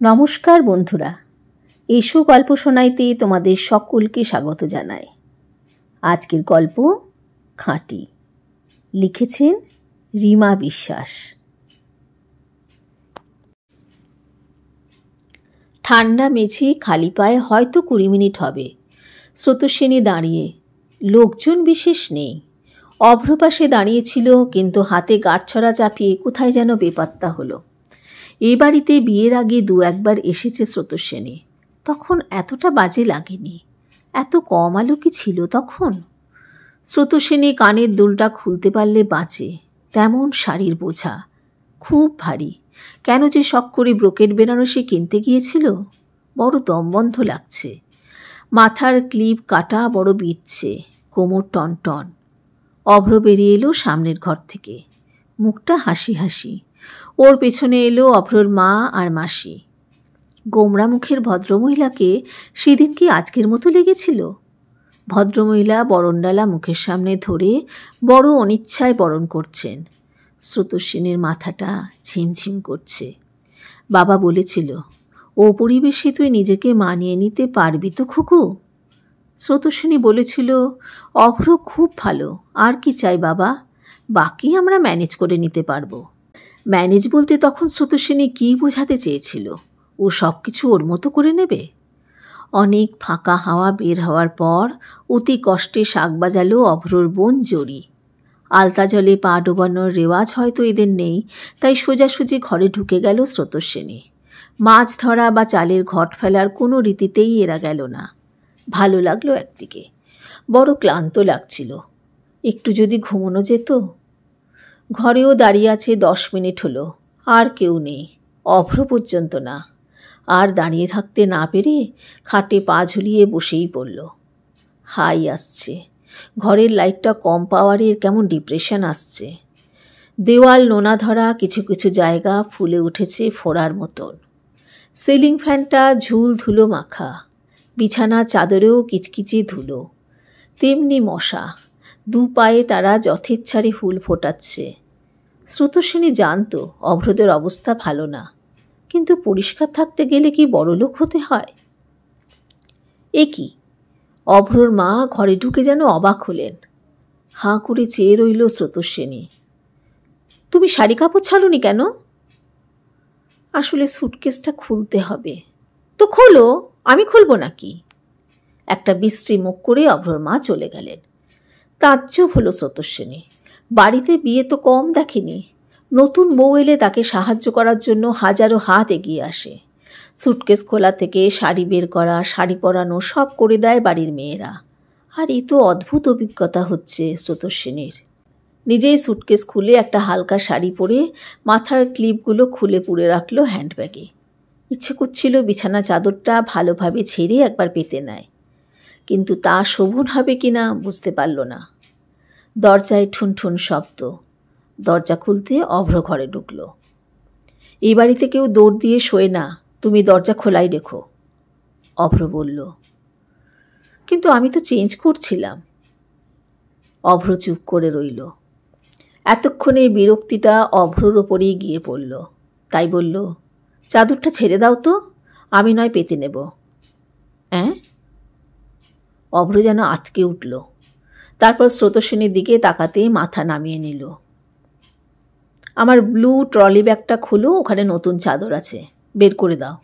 নমস্কার বন্ধুরা, এসো গল্প শোনাইতে তোমাদের সকলকে স্বাগত জানাই। আজকের গল্প খাঁটি, লিখেছেন রিমা বিশ্বাস। ঠান্ডা মেঝে খালি পায়ে হয়তো 20 মিনিট হবে। স্রোতস্বিনী দাঁড়িয়ে, লোকজন বিশেষ নেই। অভ্র পাশে দাঁড়িয়েছিল, কিন্তু হাতে গাঁটছড়া চাপিয়ে কোথায় যেন বেপাত্তা হলো। এ বাড়িতে বিয়ের আগে 2-1 বার এসেছে স্রোতস্বিনী, তখন এতটা বাজে লাগেনি। এত কম আলো কি ছিল তখন? স্রোতস্বিনী কানের দুলটা খুলতে পারলে বাঁচে, তেমন শাড়ির বোঝা খুব ভারী। কেন যে শখ করে ব্রোকেট বেনারসি কিনতে গিয়েছিল। বড় দমবন্ধ লাগছে। মাথার ক্লিপ কাটা বড় বিচ্ছে, কোমর টনটন। অভ্র বেরিয়ে এলো সামনের ঘর থেকে, মুখটা হাসি হাসি। ওর পেছনে এলো অভ্রর মা আর মাসি। গোমরা মুখের ভদ্রমহিলাকে সেদিন কি আজকের মতো লেগেছিল? ভদ্রমহিলা বরণডালা মুখের সামনে ধরে বড় অনিচ্ছায় বরণ করছেন। স্রোতস্বিনীর মাথাটা ঝিমঝিম করছে। বাবা বলেছিল, ও পরিবেশে তুই নিজেকে মানিয়ে নিতে পারবি তো খুকু? স্রোতস্বিনী বলেছিল, অভ্র খুব ভালো, আর কি চাই বাবা, বাকি আমরা ম্যানেজ করে নিতে পারবো। ম্যানেজ বলতে তখন স্রোতস্বিনী কী বোঝাতে চেয়েছিল? ও সব কিছু ওর মতো করে নেবে? অনেক ফাঁকা হাওয়া বের হওয়ার পর অতি কষ্টে শাক বাজালো অভ্রর বোন জড়ি। আলতা জলে পা ডোবানোর রেওয়াজ হয়তো এদের নেই, তাই সোজাসুজি ঘরে ঢুকে গেল স্রোতস্বিনী। মাছ ধরা বা চালের ঘট ফেলার কোনো রীতিতেই এরা গেল না। ভালো লাগলো একদিকে, বড় ক্লান্ত লাগছিল। একটু যদি ঘুমোনো যেত। ঘরেও দাঁড়িয়ে আছে 10 মিনিট হলো, আর কেউ নেই, অভ্র পর্যন্ত না। আর দাঁড়িয়ে থাকতে না পেরে খাটে পা ঝুলিয়ে বসেই পড়ল। হাই আসছে, ঘরের লাইটটা কম পাওয়ারের কেমন ডিপ্রেশন আসছে। দেওয়াল নোনা ধরা, কিছু কিছু জায়গা ফুলে উঠেছে ফোড়ার মতন। সিলিং ফ্যানটা ঝুল ধুলো মাখা, বিছানা চাদরেও কিচকিচে ধুলো। তেমনি মশা, 2 পায়ে তারা যথেচ্ছারে হুল ফোটাচ্ছে। স্রোতস্বিনী জানত অভ্রদের অবস্থা ভালো না, কিন্তু পরিষ্কার থাকতে গেলে কি বড়লোক হতে হয়? এ কি, অভ্রর মা ঘরে ঢুকে যেন অবাক হলেন। হাঁ করে চেয়ে রইল স্রোতস্বিনী। তুমি শাড়ি কাপড় ছাড়োনি কেন? আসলে সুটকেসটা খুলতে হবে। তো খোলো, আমি খুলবো নাকি? একটা বিশ্রী মুখ করে অভ্রর মা চলে গেলেন। তাজ্জব হলো স্রোতস্বিনী। বাড়িতে বিয়ে তো কম দেখেনি। নতুন বউ এলে তাকে সাহায্য করার জন্য হাজারো হাত এগিয়ে আসে। সুটকেস খোলা থেকে শাড়ি বের করা, শাড়ি পরানো সব করে দেয় বাড়ির মেয়েরা। আর এই তো অদ্ভুত অভিজ্ঞতা হচ্ছে স্রোতস্বিনীর। নিজেই সুটকেস খুলে একটা হালকা শাড়ি পরে মাথার ক্লিপগুলো খুলে পুড়ে রাখলো হ্যান্ডব্যাগে। ইচ্ছে করছিল বিছানা চাদরটা ভালোভাবে ছেড়ে একবার পেতে নেয়, কিন্তু তা শোভন হবে কিনা বুঝতে পারল না। দরজায় ঠুনঠুন শব্দ। দরজা খুলতে অভ্র ঘরে ঢুকল। এই বাড়িতে কেউ দৌড় দিয়ে শোয় না, তুমি দরজা খোলাই রেখো, অভ্র বলল। কিন্তু আমি তো চেঞ্জ করছিলাম। অভ্র চুপ করে রইল। এতক্ষণে বিরক্তিটা অভ্রর ওপরেই গিয়ে পড়ল, তাই বলল, চাদরটা ছেড়ে দাও তো, আমি নয় পেতে নেব। অভ্র যেন আতকে উঠল। তারপর স্রোতস্বিনীর দিকে তাকাতে মাথা নামিয়ে নিল। আমার ব্লু ট্রলি ব্যাগটা খুলো, ওখানে নতুন চাদর আছে, বের করে দাও।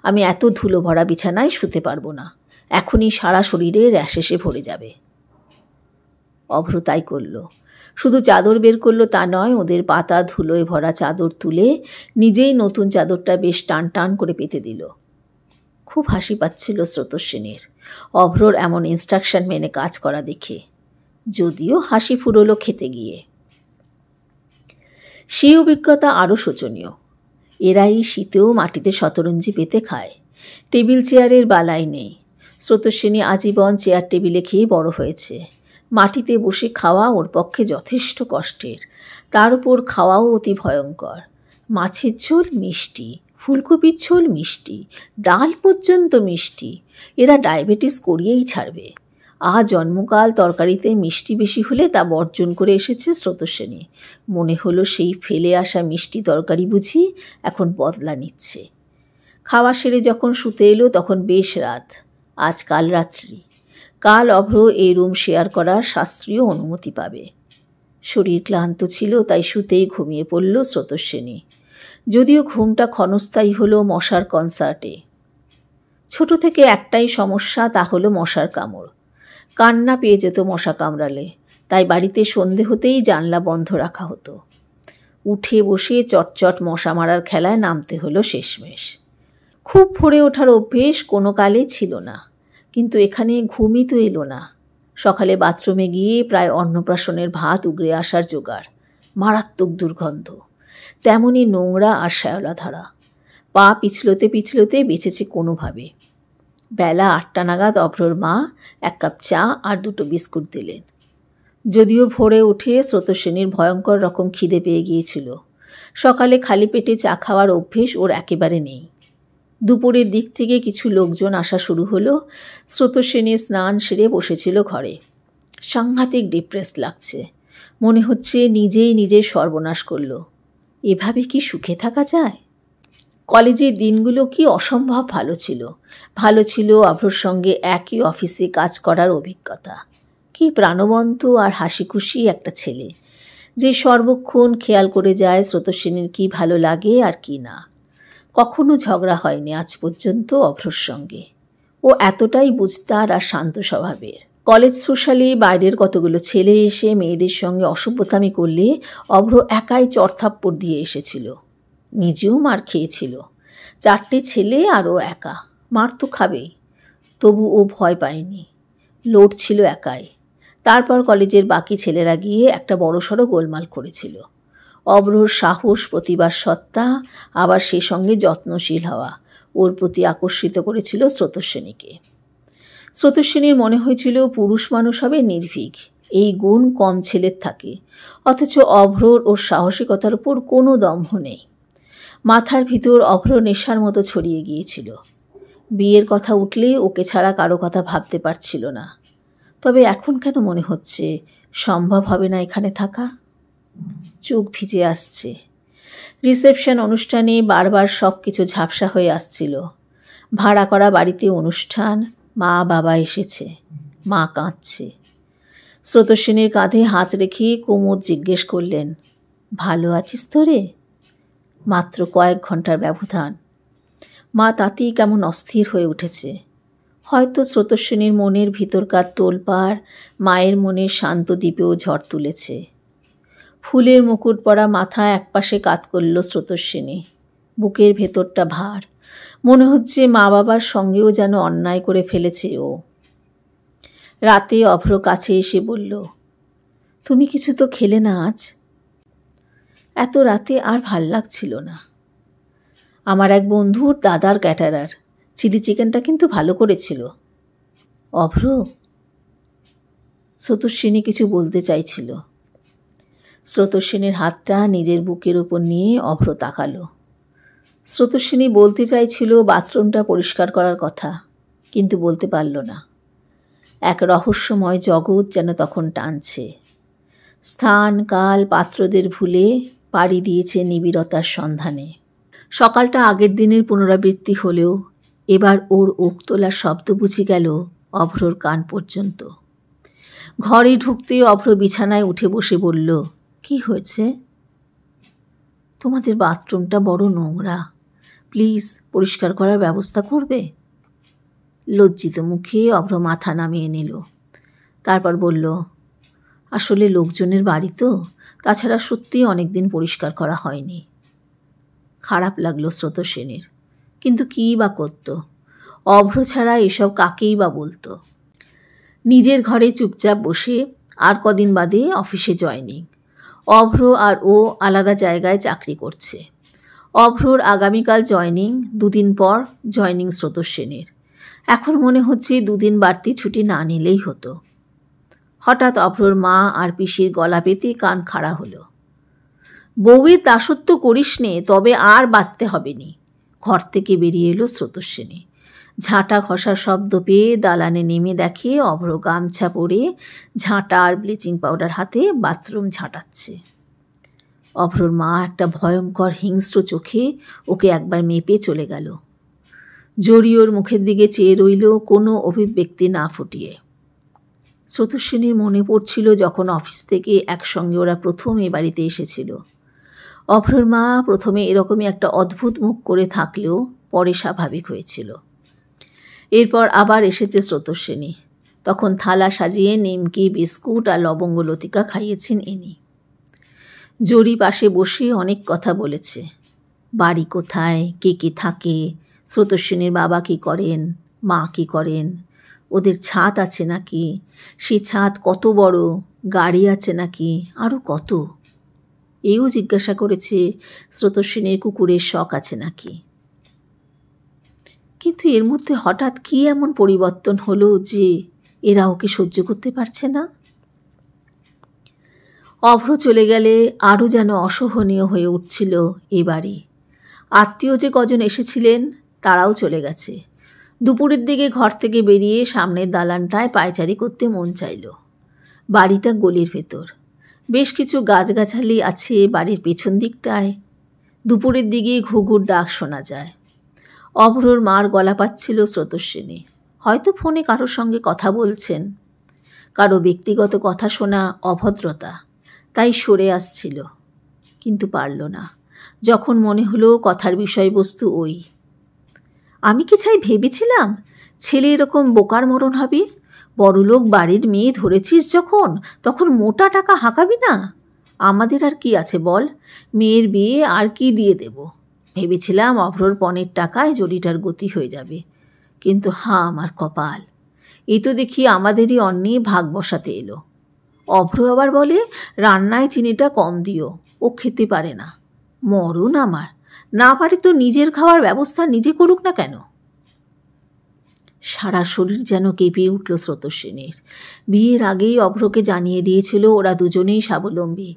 আমি এত ধুলো ভরা বিছানায় শুতে পারবো না, এখনই সারা শরীরে র্যাশ এসে ভরে যাবে। অভ্র তাই করল। শুধু চাদর বের করলো তা নয়, ওদের পাতা ধুলোয় ভরা চাদর তুলে নিজেই নতুন চাদরটা বেশ টান টান করে পেতে দিল। খুব হাসি পাচ্ছিল স্রোতস্বিনীর অভ্রর এমন ইনস্ট্রাকশন মেনে কাজ করা দেখে, যদিও হাসি ফুরোলো খেতে গিয়ে। সেই অভিজ্ঞতা আরও শোচনীয়। এরাই শীতেও মাটিতে শতরঞ্জি পেতে খায়। টেবিল চেয়ারের বালাই নেই। স্রোতস্বিনী আজীবন চেয়ার টেবিলে খেয়ে বড় হয়েছে। মাটিতে বসে খাওয়া ওর পক্ষে যথেষ্ট কষ্টের, তার উপর খাওয়াও অতি ভয়ঙ্কর। মাছের ঝোল মিষ্টি, ফুলকপির ঝোল মিষ্টি, ডাল পর্যন্ত মিষ্টি। এরা ডায়াবেটিস করিয়েই ছাড়বে। জন্মকাল তরকারিতে মিষ্টি বেশি হলে তা বর্জন করে এসেছে স্রোতস্বিনী। মনে হলো সেই ফেলে আসা মিষ্টি তরকারি বুঝি এখন বদলা নিচ্ছে। খাওয়া সেরে যখন শুতে এলো তখন বেশ রাত, আজ কাল রাত্রি। কাল অভ্র এই রুম শেয়ার করার শাস্ত্রীয় অনুমতি পাবে। শরীর ক্লান্ত ছিল, তাই শুতেই ঘুমিয়ে পড়ল স্রোতস্বিনী। যদিও ঘুমটা ক্ষণস্থায়ী হলো মশার কনসার্টে। ছোট থেকে একটাই সমস্যা, তা হলো মশার কামড়। কান্না পেয়ে যেত মশা কামড়ালে, তাই বাড়িতে সন্ধে হতেই জানলা বন্ধ রাখা হতো। উঠে বসে চটচট মশা মারার খেলায় নামতে হলো শেষমেশ। খুব ভোরে ওঠার অভ্যেস কোনো কালে ছিল না, কিন্তু এখানে ঘুমই তো এলো না। সকালে বাথরুমে গিয়ে প্রায় অন্নপ্রাশনের ভাত উগড়ে আসার জোগাড়। মারাত্মক দুর্গন্ধ, তেমনই নোংরা আর শ্যাওলাধারা। পা পিছলতে পিছলতে বেঁচেছে কোনোভাবে। বেলা 8টা নাগাদ অভ্রর মা 1 কাপ চা আর 2টো বিস্কুট দিলেন। যদিও ভোরে উঠে স্রোতস্বিনীর ভয়ঙ্কর রকম খিদে পেয়ে গিয়েছিল। সকালে খালি পেটে চা খাওয়ার অভ্যেস ওর একেবারে নেই। দুপুরের দিক থেকে কিছু লোকজন আসা শুরু হলো। স্রোতস্বিনী স্নান সেরে বসেছিল ঘরে। সাংঘাতিক ডিপ্রেস লাগছে, মনে হচ্ছে নিজেই নিজের সর্বনাশ করল। এভাবে কি সুখে থাকা যায়? কলেজের দিনগুলো কি অসম্ভব ভালো ছিল। ভালো ছিল অভ্রর সঙ্গে একই অফিসে কাজ করার অভিজ্ঞতা। কি প্রাণবন্ত আর হাসি খুশি একটা ছেলে, যে সর্বক্ষণ খেয়াল করে যায় স্রোতস্বিনীর কি ভালো লাগে আর কি না। কখনো ঝগড়া হয়নি আজ পর্যন্ত অভ্রর সঙ্গে। ও এতটাই বুঝতার আর শান্ত স্বভাবের। কলেজ সোশ্যালে বাইরের কতগুলো ছেলে এসে মেয়েদের সঙ্গে অসভ্যতামি করলে অভ্র একাই চড়থাপ্পড় দিয়ে এসেছিল। নিজেও মার খেয়েছিল। 4টে ছেলে আর ও একা, মার তো খাবেই। তবু ও ভয় পায়নি, লড়ছিল একাই। তারপর কলেজের বাকি ছেলেরা গিয়ে একটা বড়সড় গোলমাল করেছিল। অভ্রর সাহস, প্রতিবার সত্তা, আবার সে সঙ্গে যত্নশীল হওয়া ওর প্রতি আকর্ষিত করেছিল স্রোতস্বিনীকে। স্রোতস্বিনীর মনে হয়েছিল পুরুষ মানুষ হবে নির্ভীক, এই গুণ কম ছেলের থাকে। অথচ অভ্রর ওর সাহসিকতার উপর কোনো দম্ভ নেই। মাথার ভিতর অভ্র নেশার মতো ছড়িয়ে গিয়েছিল। বিয়ের কথা উঠলে ওকে ছাড়া কারো কথা ভাবতে পারছিল না। তবে এখন কেন মনে হচ্ছে সম্ভব হবে না এখানে থাকা? চোখ ভিজে আসছে। রিসেপশন অনুষ্ঠানে বারবার সব কিছু ঝাপসা হয়ে আসছিল। ভাড়া করা বাড়িতে অনুষ্ঠান, মা বাবা এসেছে, মা কাঁদছে। স্রোতস্বিনীর কাঁধে হাত রেখে কুমুদ জিজ্ঞেস করলেন, ভালো আছিস তো রে? মাত্র কয়েক ঘন্টার ব্যবধান। মা তাতেই কেমন অস্থির হয়ে উঠেছে। হয়তো স্রোতস্বিনীর মনের ভিতরকার তোলপাড় মায়ের মনের শান্ত দ্বীপেও ঝড় তুলেছে। ফুলের মুকুট পরা মাথা একপাশে কাত করল স্রোতস্বিনী। বুকের ভেতরটা ভার। মনে হচ্ছে মা বাবার সঙ্গেও যেন অন্যায় করে ফেলেছে ও। রাতে অভ্র কাছে এসে বলল, তুমি কিছু তো খেলে না আজ? এত রাতে আর ভাল লাগছিল না। আমার এক বন্ধুর দাদার ক্যাটারার, চিলি চিকেনটা কিন্তু ভালো করেছিল। অভ্র? স্রোতস্বিনী কিছু বলতে চাইছিল। স্রোতস্বিনীর হাতটা নিজের বুকের উপর নিয়ে অভ্র তাকালো। স্রোতস্বিনী বলতে চাইছিল বাথরুমটা পরিষ্কার করার কথা, কিন্তু বলতে পারল না। এক রহস্যময় জগৎ যেন তখন টানছে। স্থান কাল পাত্রদের ভুলে পাড়ি দিয়েছে নিবিড়তার সন্ধানে। সকালটা আগের দিনের পুনরাবৃত্তি হলেও এবার ওর ওকতোলা শব্দ বুঝে গেল অভ্রর কান পর্যন্ত। ঘরে ঢুকতেই অভ্র বিছানায় উঠে বসে বলল, কি হয়েছে? তোমাদের বাথরুমটা বড় নোংরা, প্লিজ পরিষ্কার করার ব্যবস্থা করবে? লজ্জিত মুখে অভ্র মাথা নামিয়ে নিল। তারপর বলল, আসলে লোকজনের বাড়ি তো, তাছাড়া সত্যিই অনেকদিন পরিষ্কার করা হয়নি। খারাপ লাগলো স্রোতস্বিনীর, কিন্তু কী বা করত? অভ্র ছাড়া এসব কাকেই বা বলতো। নিজের ঘরে চুপচাপ বসে আর কদিন বাদে অফিসে জয়েনিং। অভ্র আর ও আলাদা জায়গায় চাকরি করছে। অভ্রর আগামীকাল জয়েনিং, 2 দিন পর জয়েনিং স্রোতস্বিনীর। এখন মনে হচ্ছে 2 দিন বাড়তি ছুটি না নিলেই হতো। হঠাৎ অভ্রর মা আর পিসির গলা পেতে কান খাড়া হলো। বউয়ের দাসত্ব করিস নে, তবে আর বাঁচতে হবে নি। ঘর থেকে বেরিয়ে এলো স্রোতস্বিনী। ঝাঁটা ঘষার শব্দ পেয়ে দালানে নেমে দেখে অভ্র গামছা পরে ঝাঁটা আর ব্লিচিং পাউডার হাতে বাথরুম ঝাঁটাচ্ছে। অভ্রর মা একটা ভয়ঙ্কর হিংস্র চোখে ওকে একবার মেপে চলে গেল। জরি ওর মুখের দিকে চেয়ে রইল, কোনো অভিব্যক্তি না ফুটিয়ে। স্রোতস্বিনীর মনে পড়ছিল যখন অফিস থেকে একসঙ্গে ওরা প্রথম এ বাড়িতে এসেছিল। অভ্রর মা প্রথমে এরকমই একটা অদ্ভুত মুখ করে থাকলেও পরে স্বাভাবিক হয়েছিল। এরপর আবার এসেছে স্রোতস্বিনী। তখন থালা সাজিয়ে নিমকি, বিস্কুট আর লবঙ্গ লতিকা খাইয়েছেন ইনি। জরি পাশে বসে অনেক কথা বলেছে। বাড়ি কোথায়, কে কে থাকে, স্রোতস্বিনীর বাবা কী করেন, মা কী করেন, ওদের ছাদ আছে নাকি, সে ছাদ কত বড়, গাড়ি আছে নাকি, আরও কত। এও জিজ্ঞাসা করেছে স্রোতস্বিনীর কুকুরের শখ আছে নাকি। কিন্তু এর মধ্যে হঠাৎ কী এমন পরিবর্তন হলো যে এরা ওকে সহ্য করতে পারছে না। অভ্র চলে গেলে আরও যেন অসহনীয় হয়ে উঠছিল এ বাড়ি। আত্মীয় যে কজন এসেছিলেন তারাও চলে গেছে। দুপুরের দিকে ঘর থেকে বেরিয়ে সামনের দালানটায় পায়চারি করতে মন চাইল। বাড়িটা গলির ভেতর, বেশ কিছু গাছগাছালি আছে বাড়ির পেছন দিকটায়। দুপুরের দিকে ঘুঘুর ডাক শোনা যায়। অভ্রর মার গলা পাচ্ছিল স্রোতস্বিনী। হয়তো ফোনে কারোর সঙ্গে কথা বলছেন। কারো ব্যক্তিগত কথা শোনা অভদ্রতা, তাই সরে আসছিল, কিন্তু পারল না। যখন মনে হলো কথার বিষয়বস্তু ওই। আমি কি চাই ভেবেছিলাম ছেলে এরকম বোকার মরণ হবে? বড়লোক বাড়ির মেয়ে ধরেছিস যখন, তখন মোটা টাকা হাঁকাবি না? আমাদের আর কি আছে বল, মেয়ের বিয়ে আর কি দিয়ে দেব? ভেবেছিলাম অভ্রর পণের টাকায় জরিটার গতি হয়ে যাবে, কিন্তু আমার কপাল, এ তো দেখি আমাদেরই অন্যে ভাগ বসাতে এলো। অভ্র আবার বলে রান্নায় চিনিটা কম দিও, ও খেতে পারে না। মরণ আমার, না পারে তো নিজের খাওয়ার ব্যবস্থা নিজে করুক না কেন? সারা শরীর যেন কেঁপে উঠল স্রোতস্বিনীর। বিয়ের আগেই অভ্রকে জানিয়ে দিয়েছিল ওরা দুজনেই স্বাবলম্বী,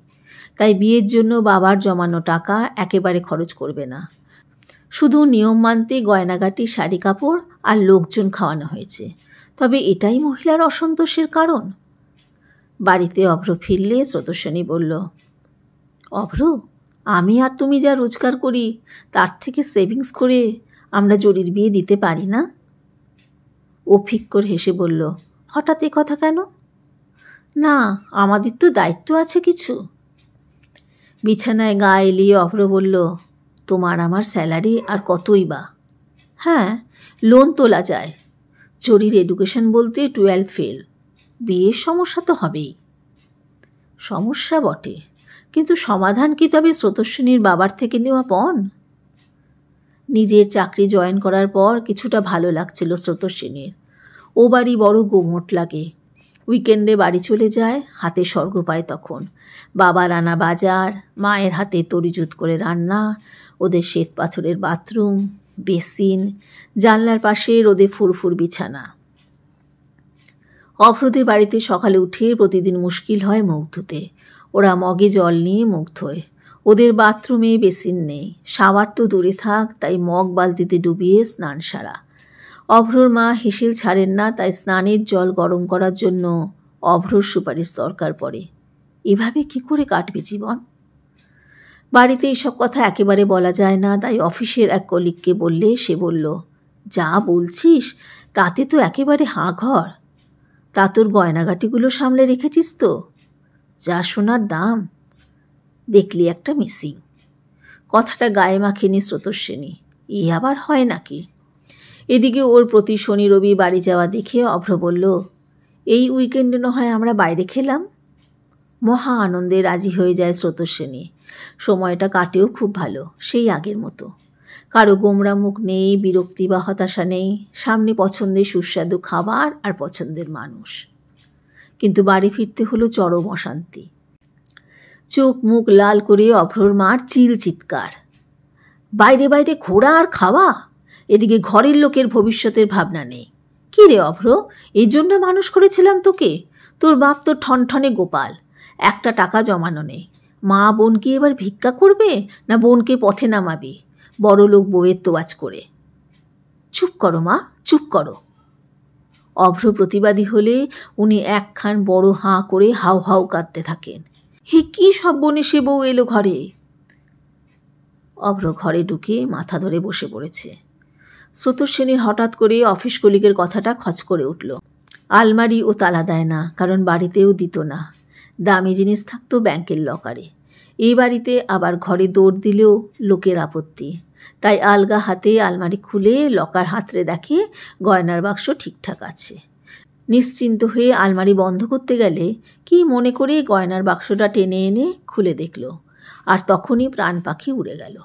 তাই বিয়ের জন্য বাবার জমানো টাকা একেবারে খরচ করবে না। শুধু নিয়ম মানতে গয়নাগাটি, শাড়ি কাপড় আর লোকজন খাওয়ানো হয়েছে। তবে এটাই মহিলার অসন্তোষের কারণ? বাড়িতে অভ্র ফিরলে স্রোতস্বিনী বলল, অভ্র, আমি আর তুমি যা রোজগার করি তার থেকে সেভিংস করে আমরা জরির বিয়ে দিতে পারি না? ও ফিক করে হেসে বলল, হঠাৎ এ কথা কেন? না, আমাদের তো দায়িত্ব আছে কিছু। বিছানায় গা এলিয়ে অভ্র বলল, তোমার আমার স্যালারি আর কতই বা। হ্যাঁ, লোন তোলা যায়। জরির এডুকেশন বলতে 12 ফেল। বিয়ের সমস্যা তো হবেই। সমস্যা বটে, কিন্তু সমাধান কি তবে স্রোতস্বিনীর বাবার থেকে নেওয়া পণ? নিজের চাকরি জয়েন করার পর কিছুটা ভালো লাগছিল স্রোতস্বিনীর। ও বাড়ি বড় গোমোট লাগে। উইকেন্ডে বাড়ি চলে যায়, হাতে স্বর্গ পায় তখন। বাবার আনা বাজার, মায়ের হাতে তরিজুত করে রান্না, ওদের শ্বেত পাথরের বাথরুম, বেসিন, জানলার পাশে রোদে ফুরফুর বিছানা। অভ্রদের বাড়িতে সকালে উঠে প্রতিদিন মুশকিল হয় মুখ ধুতে। ওরা মগে জল নিয়ে মুখ ধোয়। ওদের বাথরুমে বেসিন নেই, শাওয়ার তো দূরে থাক, তাই মগ বালতিতে ডুবিয়ে স্নান সারা। অভ্রর মা হেসেল ছাড়েন না, তাই স্নানের জল গরম করার জন্য অভ্রর সুপারিশ দরকার পড়ে। এভাবে কি করে কাটবে জীবন? বাড়িতে এসব কথা একেবারে বলা যায় না, তাই অফিসের এক কলিগকে বললে সে বলল, যা বলছিস তাতে তো একেবারে হাঁ ঘর। তা তোর গয়নাগাটিগুলো সামলে রেখেছিস তো? যা সোনার দাম, দেখলি একটা মিসিং। কথাটা গায়ে মাখেনি স্রোতস্বিনী। এ আবার হয় নাকি? এদিকে ওর প্রতি শনি রবি বাড়ি যাওয়া দেখে অভ্র বলল, এই উইকেন্ডে না হয় আমরা বাইরে খেলাম। মহা আনন্দে রাজি হয়ে যায় স্রোতস্বিনী। সময়টা কাটেও খুব ভালো, সেই আগের মতো। কারো গোমরা মুখ নেই, বিরক্তি বা হতাশা নেই। সামনে পছন্দের সুস্বাদু খাবার আর পছন্দের মানুষ। কিন্তু বাড়ি ফিরতে হলো চরম অশান্তি। চোখ মুখ লাল করে অভ্রর মার চিল চিৎকার, বাইরে বাইরে ঘোরা আর খাওয়া, এদিকে ঘরের লোকের ভবিষ্যতের ভাবনা নেই। কী রে অভ্র, এই জন্য মানুষ করেছিলাম তোকে? তোর বাপ তো ঠনঠনে গোপাল, একটা টাকা জমানো নেই। মা বোন কি এবার ভিক্ষা করবে, না বোনকে পথে নামাবি বড় লোক বউয়ের তোয়াজ করে? চুপ করো মা, চুপ করো। অভ্র প্রতিবাদী হলে উনি একখান বড় হাঁ করে হাউ হাউ কাঁদতে থাকেন। হে কি সব বনে সে বউ এলো ঘরে। অভ্র ঘরে ঢুকে মাথা ধরে বসে পড়েছে। স্রোতস্বিনীর হঠাৎ করে অফিস কলিগের কথাটা খচ করে উঠল। আলমারি ও তালা দেয় না, কারণ বাড়িতেও দিত না। দামি জিনিস থাকতো ব্যাংকের লকারে। এই বাড়িতে আবার ঘরে দৌড় দিলেও লোকের আপত্তি। তাই আলগা হাতে আলমারি খুলে লকার হাতড়ে দেখে গয়নার বাক্স ঠিকঠাক আছে। নিশ্চিন্ত হয়ে আলমারি বন্ধ করতে গেলে কি মনে করে গয়নার বাক্সটা টেনে এনে খুলে দেখল, আর তখনই প্রাণ পাখি উড়ে গেল।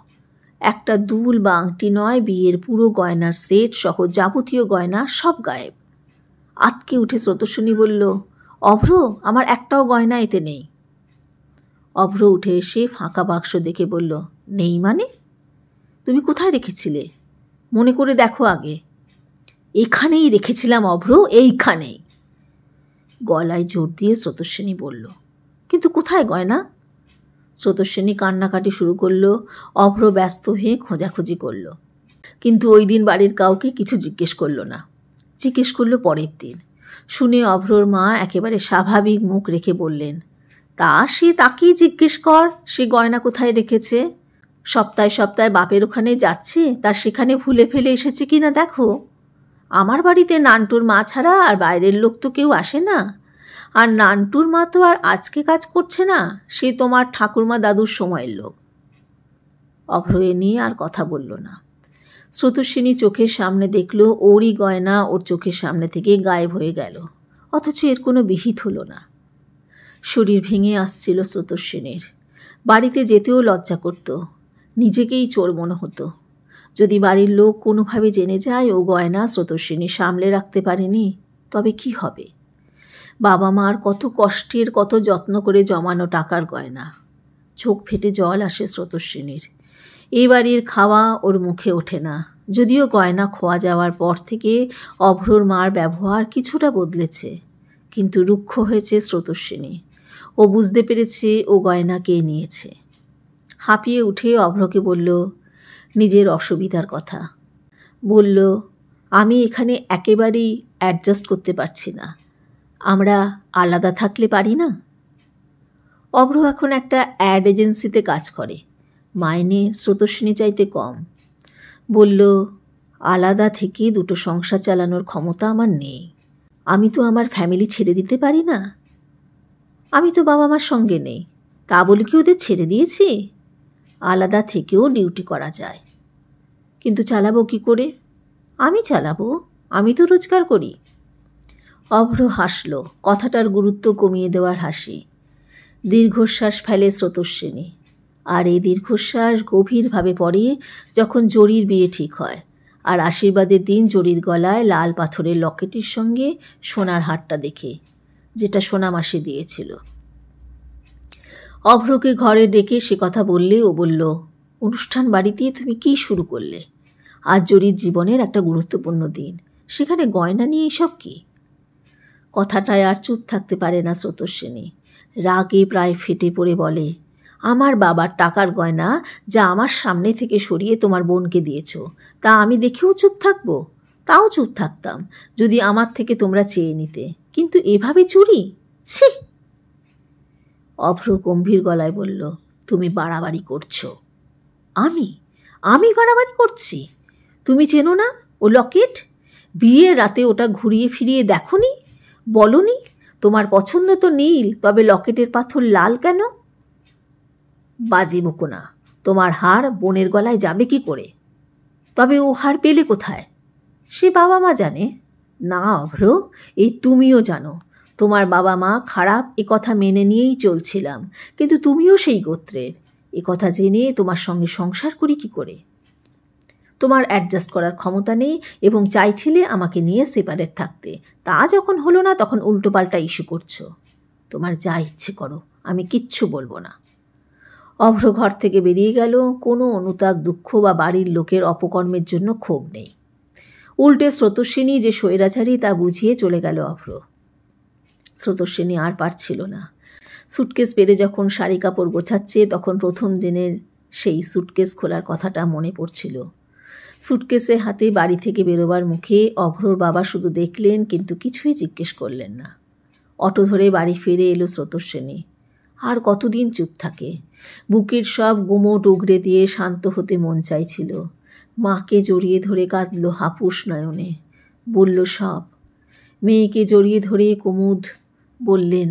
একটা দুল বা আংটি নয়, বিয়ের পুরো গয়নার সেট সহ যাবতীয় গয়না সব গায়েব। আতকে উঠে স্রোতস্বিনী বলল, অভ্র, আমার একটাও গয়না এতে নেই। অভ্র উঠে এসে ফাঁকা বাক্স দেখে বলল, নেই মানে? তুমি কোথায় রেখেছিলে? মনে করে দেখো আগে। এখানেই রেখেছিলাম অভ্র, এইখানেই। গলায় জোর দিয়ে স্রোতস্বিনী বলল। কিন্তু কোথায় গয়না? স্রোতস্বিনী কান্নাকাটি শুরু করলো। অভ্র ব্যস্ত হয়ে খোঁজাখুঁজি করল, কিন্তু ওই দিন বাড়ির কাউকে কিছু জিজ্ঞেস করল না। জিজ্ঞেস করলো পরের দিন। শুনে অভ্রর মা একেবারে স্বাভাবিক মুখ রেখে বললেন, তা সে তাকেই জিজ্ঞেস কর সে গয়না কোথায় রেখেছে। সপ্তাহে সপ্তাহে বাপের ওখানে যাচ্ছে, তার সেখানে ভুলে ফেলে এসেছে কিনা দেখো। আমার বাড়িতে নান্টুর মা ছাড়া আর বাইরের লোক তো কেউ আসে না। আর নান্টুর মা তো আর আজকে কাজ করছে না, সে তোমার ঠাকুরমা দাদুর সময়ের লোক। অভ্র এ নিয়ে আর কথা বলল না। স্রোতস্বিনী চোখের সামনে দেখল ওরই গয়না ওর চোখের সামনে থেকে গায়েব হয়ে গেল, অথচ এর কোনো বিহিত হলো না। শরীর ভেঙে আসছিল স্রোতস্বিনীর। বাড়িতে যেতেও লজ্জা করত, নিজেকেই চোর মনে হতো। যদি বাড়ির লোক কোনোভাবে জেনে যায় ও গয়না স্রোতস্বিনী সামলে রাখতে পারেনি, তবে কি হবে? বাবা মার কত কষ্টের, কত যত্ন করে জমানো টাকার গয়না। চোখ ফেটে জল আসে স্রোতস্বিনীর। এই বাড়ির খাওয়া ওর মুখে ওঠে না। যদিও গয়না খোয়া যাওয়ার পর থেকে অভ্রর মার ব্যবহার কিছুটা বদলেছে, কিন্তু রুক্ষ হয়েছে স্রোতস্বিনী। ও বুঝতে পেরেছে ও গয়না কে নিয়েছে। হাঁপিয়ে উঠে অভ্রকে বলল নিজের অসুবিধার কথা। বলল, আমি এখানে একেবারেই অ্যাডজাস্ট করতে পারছি না, আমরা আলাদা থাকলে পারি না? অভ্র এখন একটা অ্যাড এজেন্সিতে কাজ করে, মাইনে স্রোতস্বিনী চাইতে কম। বলল, আলাদা থেকে দুটো সংসার চালানোর ক্ষমতা আমার নেই। আমি তো আমার ফ্যামিলি ছেড়ে দিতে পারি না। আমি তো বাবা মার সঙ্গে নেই, তা বলে কি ওদের ছেড়ে দিয়েছি? আলাদা থেকেও ডিউটি করা যায়, কিন্তু চালাবো কি করে? আমি চালাবো, আমি তো রোজগার করি। অভ্র হাসল, কথাটার গুরুত্ব কমিয়ে দেওয়ার হাসি। দীর্ঘশ্বাস ফেলে স্রোতস্বিনী। আর এই দীর্ঘশ্বাস গভীরভাবে পড়ে যখন জরির বিয়ে ঠিক হয়, আর আশীর্বাদের দিন জরির গলায় লাল পাথরের লকেটের সঙ্গে সোনার হারটা দেখে, যেটা সোনামাসি দিয়েছিল। অভ্রকে ঘরে ডেকে সে কথা বললে ও বলল, অনুষ্ঠান বাড়িতে তুমি কি শুরু করলে? আজ জরির জীবনের একটা গুরুত্বপূর্ণ দিন, সেখানে গয়না নিয়ে এসব কি? কথাটায় আর চুপ থাকতে পারে না স্রোতস্বিনী। রাগে প্রায় ফেটে পড়ে বলে, আমার বাবার টাকার গয়না যা আমার সামনে থেকে সরিয়ে তোমার বোনকে দিয়েছ, তা আমি দেখেও চুপ থাকবো? তাও চুপ থাকতাম যদি আমার থেকে তোমরা চেয়ে নিতে, কিন্তু এভাবে চুরি, ছি! অভ্র গম্ভীর গলায় বলল, তুমি বাড়াবাড়ি করছো। আমি আমি বাড়াবাড়ি করছি? তুমি চেনো না ও লকেট? বিয়ের রাতে ওটা ঘুরিয়ে ফিরিয়ে দেখোনি? বলনি তোমার পছন্দ তো নীল, তবে লকেটের পাথর লাল কেন? বাজে বকো না, তোমার হার বোনের গলায় যাবে কি করে? তবে ও হার পেলে কোথায়? সে বাবা মা জানে। না অভ্র, এই তুমিও জানো। তোমার বাবা মা খারাপ এ কথা মেনে নিয়েই চলছিলাম, কিন্তু তুমিও সেই গোত্রের। এ কথা জেনে তোমার সঙ্গে সংসার করি কি করে? তোমার অ্যাডজাস্ট করার ক্ষমতা নেই এবং চাইছিলে আমাকে নিয়ে সেপারেট থাকতে। তা যখন হলো না তখন উল্টোপাল্টা ইস্যু করছো। তোমার যা ইচ্ছে করো, আমি কিচ্ছু বলবো না। অভ্র ঘর থেকে বেরিয়ে গেল। কোনো অনুতাপ, দুঃখ বা বাড়ির লোকের অপকর্মের জন্য ক্ষোভ নেই। উল্টে স্রোতস্বিনী যে স্বৈরাচারী তা বুঝিয়ে চলে গেল অভ্র। স্রোতস্বিনী আর পারছিল না। সুটকেস পেরে যখন শাড়ি কাপড় গোছাচ্ছে, তখন প্রথম দিনের সেই সুটকেস খোলার কথাটা মনে পড়ছিল। সুটকেসে হাতে বাড়ি থেকে বেরোবার মুখে অভ্রর বাবা শুধু দেখলেন, কিন্তু কিছুই জিজ্ঞেস করলেন না। অটো ধরে বাড়ি ফিরে এলো স্রোতস্বিনী। আর কতদিন চুপ থাকে? বুকের সব গুমোট উগড়ে দিয়ে শান্ত হতে মন চাইছিল। মাকে জড়িয়ে ধরে কাঁদল হাপুস নয়নে, বলল সব। মেয়েকে জড়িয়ে ধরে কুমুদ বললেন,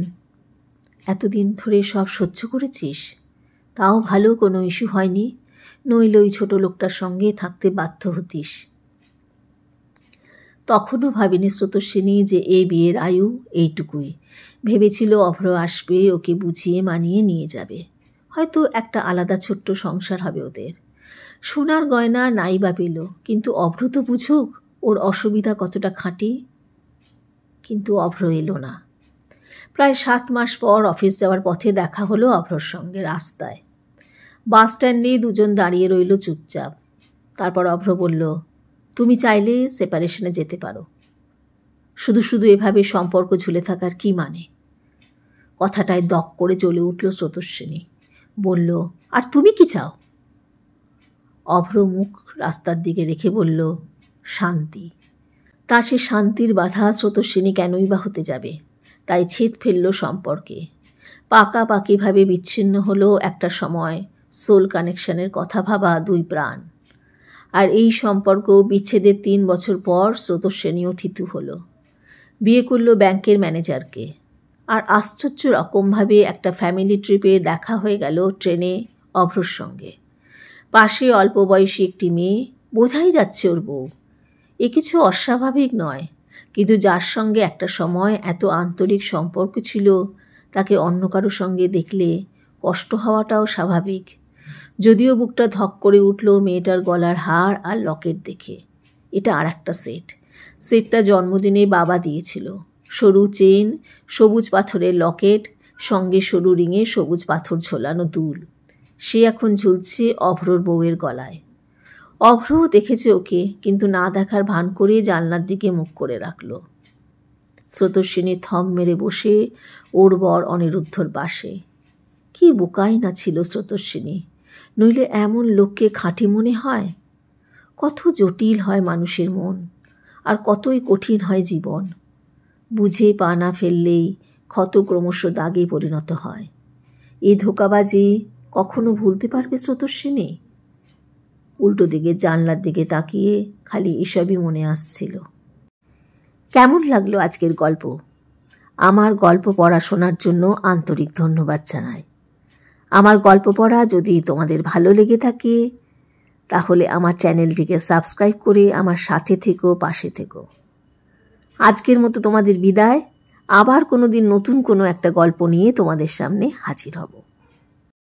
এতদিন ধরে সব সহ্য করেছিস? তাও ভালো কোনো ইস্যু হয়নি, নইলে ওই ছোট লোকটার সঙ্গে থাকতে বাধ্য হতিস। তখনও ভাবিনি স্রোতস্বিনী যে এ বিয়ের আয়ু এইটুকুই। ভেবেছিল অভ্র আসবে, ওকে বুঝিয়ে মানিয়ে নিয়ে যাবে, হয়তো একটা আলাদা ছোট্ট সংসার হবে ওদের। সোনার গয়না নাই বা পেল, কিন্তু অভ্র তো বুঝুক ওর অসুবিধা কতটা খাঁটি। কিন্তু অভ্র এলো না। প্রায় 7 মাস পর অফিস যাওয়ার পথে দেখা হলো অভ্রর সঙ্গে রাস্তায়। বাস স্ট্যান্ডে দুজন দাঁড়িয়ে রইল চুপচাপ। তারপর অভ্র বলল, তুমি চাইলে সেপারেশনে যেতে পারো। শুধু শুধু এভাবে সম্পর্ক ঝুলে থাকার কি মানে? কথাটায় দপ করে জ্বলে উঠল স্রোতস্বিনী। বলল, আর তুমি কি চাও? অভ্র মুখ রাস্তার দিকে রেখে বলল, শান্তি। তা সে শান্তির বাধা স্রোতস্বিনী কেনই বা হতে যাবে? তাই ছেদ ফেলল সম্পর্কে। পাকাপাকিভাবে বিচ্ছিন্ন হলো একটা সময় সোল কানেকশনের কথা ভাবা দুই প্রাণ। আর এই সম্পর্ক বিচ্ছেদের 3 বছর পর স্রোতস্বিনীও থিতু হলো। বিয়ে করল ব্যাংকের ম্যানেজারকে। আর আশ্চর্য রকমভাবে একটা ফ্যামিলি ট্রিপে দেখা হয়ে গেল ট্রেনে অভ্রর সঙ্গে। পাশে অল্প বয়সী একটি মেয়ে, বোঝাই যাচ্ছে ওর বউ। এ কিছু অস্বাভাবিক নয়, কিন্তু যার সঙ্গে একটা সময় এত আন্তরিক সম্পর্ক ছিল, তাকে অন্য কারো সঙ্গে দেখলে কষ্ট হওয়াটাও স্বাভাবিক। যদিও বুকটা ধক করে উঠল মেয়েটার গলার হার আর লকেট দেখে। এটা আর একটা সেট। সেটটা জন্মদিনে বাবা দিয়েছিল। সরু চেন, সবুজ পাথরের লকেট, সঙ্গে সরু রিঙে সবুজ পাথর ঝোলানো দুল। সে এখন ঝুলছে অভ্রর বউয়ের গলায়। অভ্রও দেখেছে ওকে, কিন্তু না দেখার ভান করে জানলার দিকে মুখ করে রাখল। স্রোতস্বিনী থম মেরে বসে ওর বর অনিরুদ্ধর পাশে। কি বোকাই না ছিল স্রোতস্বিনী, নইলে এমন লোককে খাঁটি মনে হয়? কত জটিল হয় মানুষের মন, আর কতই কঠিন হয় জীবন। বুঝে পা না ফেললেই ক্ষত ক্রমশ দাগে পরিণত হয়। এ ধোঁকাবাজি কখনো ভুলতে পারবে স্রোতস্বিনী? উল্টো দিকে জানলার দিকে তাকিয়ে খালি এসবই মনে আসছিল। কেমন লাগলো আজকের গল্প? আমার গল্প পড়া শোনার জন্য আন্তরিক ধন্যবাদ জানাই। আমার গল্প পড়া যদি তোমাদের ভালো লেগে থাকে, তাহলে আমার চ্যানেলটিকে সাবস্ক্রাইব করে আমার সাথে থেকো, পাশে থেকো। আজকের মতো তোমাদের বিদায়। আবার কোনো দিন নতুন কোনো একটা গল্প নিয়ে তোমাদের সামনে হাজির হব।